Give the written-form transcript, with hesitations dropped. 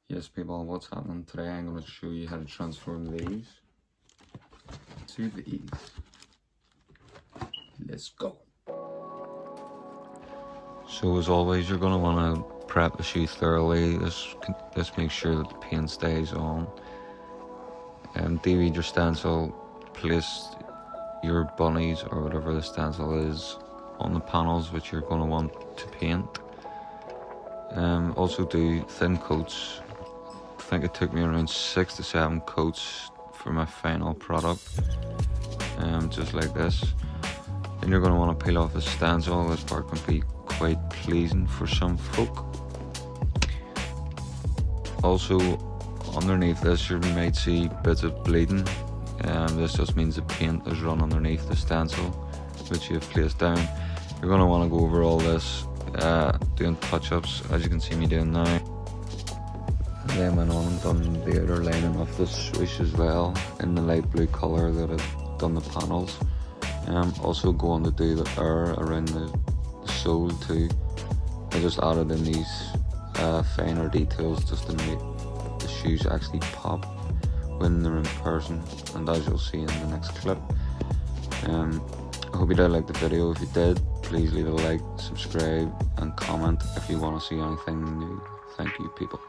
Yes people, what's happening today? I'm going to show you how to transform these to these. Let's go. So as always, you're going to want to prep the shoe thoroughly. This makes sure that the paint stays on. Deread your stencil, place your bunnies or whatever the stencil is on the panels which you're going to want to paint. Also do thin coats. I think it took me around 6 to 7 coats for my final product, just like this. Then you're going to want to peel off the stencil. This part can be quite pleasing for some folk. Also, underneath this you might see bits of bleeding. This just means the paint has run underneath the stencil which you have placed down. You're going to want to go over all this, doing touch-ups as you can see me doing now. And then went on and done the outer lining of the swoosh as well in the light blue colour that I've done the panels. Also going to do the air around the sole too. I just added in these finer details just to make the shoes actually pop when they're in person, and as you'll see in the next clip. I hope you did like the video. If you did, please leave a like, subscribe and comment if you want to see anything new. Thank you people.